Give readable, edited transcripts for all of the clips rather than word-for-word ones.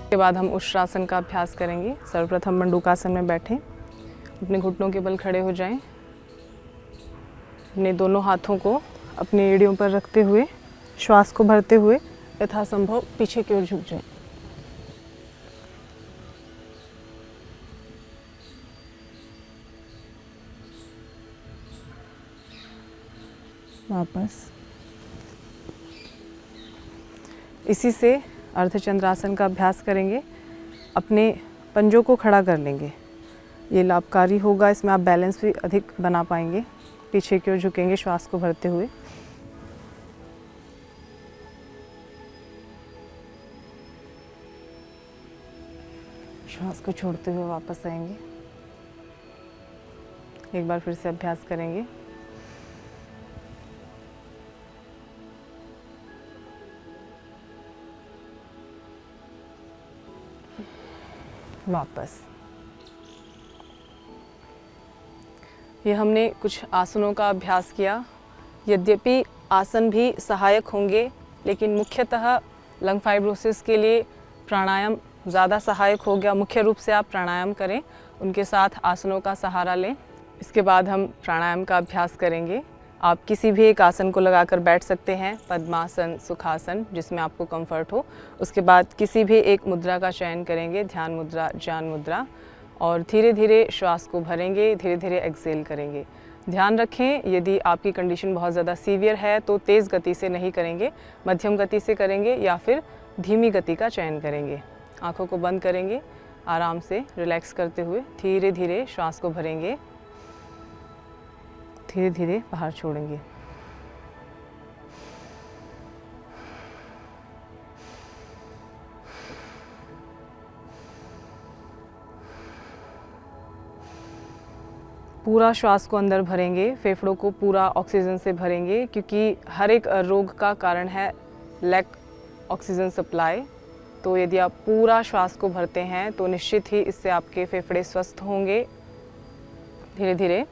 उसके बाद हम उष्ट्रासन का अभ्यास करेंगे। सर्वप्रथम मंडूकासन में बैठें, अपने घुटनों के बल खड़े हो जाएं, अपने दोनों हाथों को अपनी एड़ियों पर रखते हुए श्वास को भरते हुए यथासंभव पीछे की ओर झुक जाएं। वापस। इसी से अर्धचंद्रासन का अभ्यास करेंगे। अपने पंजों को खड़ा कर लेंगे, ये लाभकारी होगा, इसमें आप बैलेंस भी अधिक बना पाएंगे। पीछे की ओर झुकेंगे श्वास को भरते हुए। श्वास को छोड़ते हुए वापस आएंगे। एक बार फिर से अभ्यास करेंगे। वापस। ये हमने कुछ आसनों का अभ्यास किया। यद्यपि आसन भी सहायक होंगे, लेकिन मुख्यतः लंग फाइब्रोसिस के लिए प्राणायाम ज़्यादा सहायक हो गया। मुख्य रूप से आप प्राणायाम करें, उनके साथ आसनों का सहारा लें। इसके बाद हम प्राणायाम का अभ्यास करेंगे। आप किसी भी एक आसन को लगाकर बैठ सकते हैं, पद्मासन, सुखासन, जिसमें आपको कंफर्ट हो। उसके बाद किसी भी एक मुद्रा का चयन करेंगे, ध्यान मुद्रा, ज्ञान मुद्रा, और धीरे धीरे श्वास को भरेंगे, धीरे धीरे एक्सेल करेंगे। ध्यान रखें, यदि आपकी कंडीशन बहुत ज़्यादा सीवियर है तो तेज़ गति से नहीं करेंगे, मध्यम गति से करेंगे या फिर धीमी गति का चयन करेंगे। आँखों को बंद करेंगे, आराम से रिलैक्स करते हुए धीरे धीरे श्वास को भरेंगे, धीरे धीरे बाहर छोड़ेंगे। पूरा श्वास को अंदर भरेंगे, फेफड़ों को पूरा ऑक्सीजन से भरेंगे, क्योंकि हर एक रोग का कारण है लैक ऑक्सीजन सप्लाई। तो यदि आप पूरा श्वास को भरते हैं तो निश्चित ही इससे आपके फेफड़े स्वस्थ होंगे। धीरे धीरे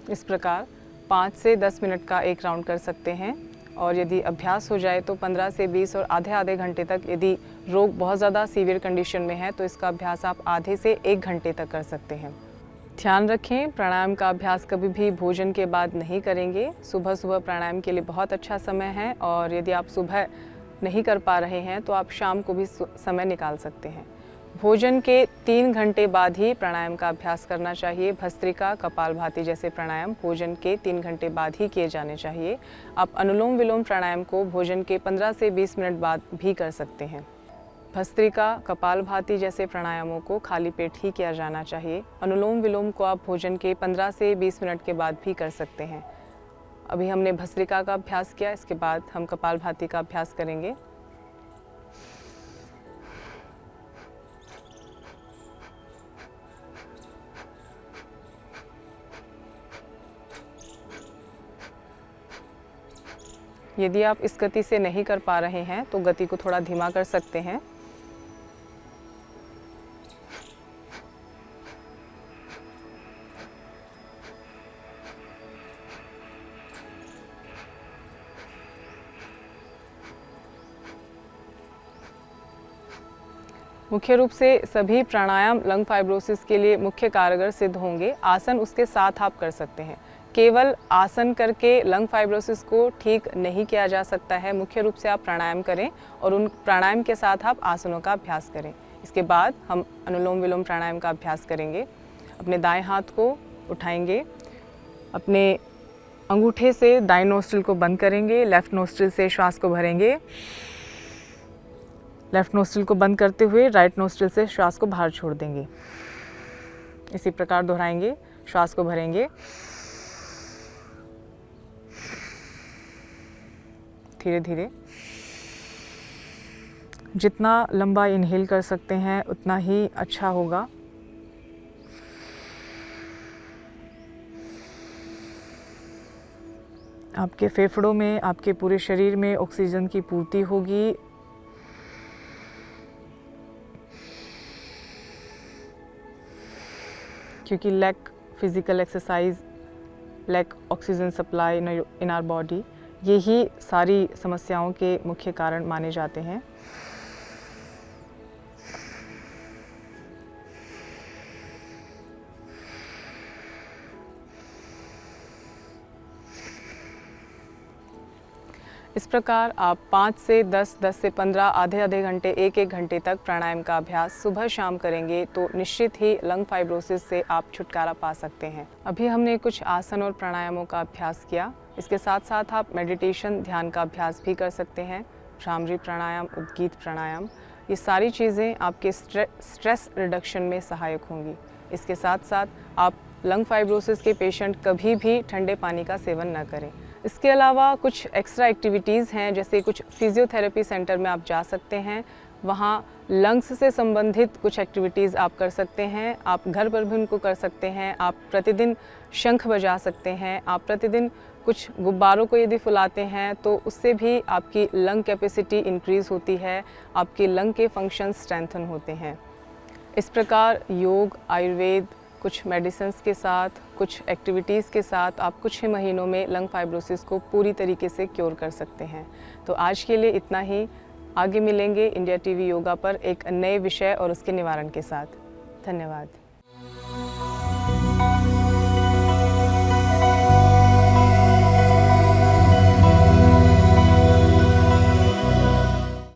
इस प्रकार 5 से 10 मिनट का एक राउंड कर सकते हैं। और यदि अभ्यास हो जाए तो 15 से 20 और आधे घंटे तक, यदि रोग बहुत ज़्यादा सीवियर कंडीशन में है तो इसका अभ्यास आप आधे से 1 घंटे तक कर सकते हैं। ध्यान रखें, प्राणायाम का अभ्यास कभी भी भोजन के बाद नहीं करेंगे। सुबह सुबह प्राणायाम के लिए बहुत अच्छा समय है, और यदि आप सुबह नहीं कर पा रहे हैं तो आप शाम को भी समय निकाल सकते हैं। भोजन के 3 घंटे बाद ही प्राणायाम का अभ्यास करना चाहिए। भस्त्रिका, कपालभाति जैसे प्राणायाम भोजन के 3 घंटे बाद ही किए जाने चाहिए। आप अनुलोम विलोम प्राणायाम को भोजन के 15 से 20 मिनट बाद भी कर सकते हैं। भस्त्रिका, कपालभाति जैसे प्राणायामों को खाली पेट ही किया जाना चाहिए। अनुलोम विलोम को आप भोजन के 15 से 20 मिनट के बाद भी कर सकते हैं। अभी हमने भस्त्रिका का अभ्यास किया, इसके बाद हम कपालभाति का अभ्यास करेंगे। यदि आप इस गति से नहीं कर पा रहे हैं तो गति को थोड़ा धीमा कर सकते हैं। मुख्य रूप से सभी प्राणायाम लंग फाइब्रोसिस के लिए मुख्य कारगर सिद्ध होंगे। आसन उसके साथ आप कर सकते हैं। केवल आसन करके लंग फाइब्रोसिस को ठीक नहीं किया जा सकता है। मुख्य रूप से आप प्राणायाम करें और उन प्राणायाम के साथ आप आसनों का अभ्यास करें। इसके बाद हम अनुलोम विलोम प्राणायाम का अभ्यास करेंगे। अपने दाएं हाथ को उठाएंगे, अपने अंगूठे से दाएं नोस्ट्रिल को बंद करेंगे, लेफ्ट नोस्ट्रिल से श्वास को भरेंगे। लेफ्ट नोस्ट्रिल को बंद करते हुए राइट नोस्ट्रिल से श्वास को बाहर छोड़ देंगे। इसी प्रकार दोहराएंगे, श्वास को भरेंगे, धीरे धीरे। जितना लंबा इनहेल कर सकते हैं उतना ही अच्छा होगा। आपके फेफड़ों में, आपके पूरे शरीर में ऑक्सीजन की पूर्ति होगी। क्योंकि lack physical exercise, lack oxygen supply in our body, यही सारी समस्याओं के मुख्य कारण माने जाते हैं। इस प्रकार आप 5 से 10, 10 से 15, आधे घंटे, एक घंटे तक प्राणायाम का अभ्यास सुबह शाम करेंगे तो निश्चित ही लंग फाइब्रोसिस से आप छुटकारा पा सकते हैं। अभी हमने कुछ आसन और प्राणायामों का अभ्यास किया। इसके साथ साथ आप मेडिटेशन, ध्यान का अभ्यास भी कर सकते हैं। भ्रामरी प्राणायाम, उद्गीत प्राणायाम, ये सारी चीज़ें आपके स्ट्रेस रिडक्शन में सहायक होंगी। इसके साथ साथ आप लंग फाइब्रोसिस के पेशेंट कभी भी ठंडे पानी का सेवन न करें। इसके अलावा कुछ एक्स्ट्रा एक्टिविटीज़ हैं, जैसे कुछ फिजियोथेरेपी सेंटर में आप जा सकते हैं, वहाँ लंग्स से संबंधित कुछ एक्टिविटीज़ आप कर सकते हैं। आप घर पर भी उनको कर सकते हैं। आप प्रतिदिन शंख बजा सकते हैं। आप प्रतिदिन कुछ गुब्बारों को यदि फुलाते हैं तो उससे भी आपकी लंग कैपेसिटी इंक्रीज़ होती है, आपके लंग के फंक्शन स्ट्रेंथन होते हैं। इस प्रकार योग, आयुर्वेद, कुछ मेडिसिन्स के साथ, कुछ एक्टिविटीज़ के साथ आप कुछ ही महीनों में लंग फाइब्रोसिस को पूरी तरीके से क्योर कर सकते हैं। तो आज के लिए इतना ही। आगे मिलेंगे इंडिया टीवी योगा पर एक नए विषय और उसके निवारण के साथ। धन्यवाद।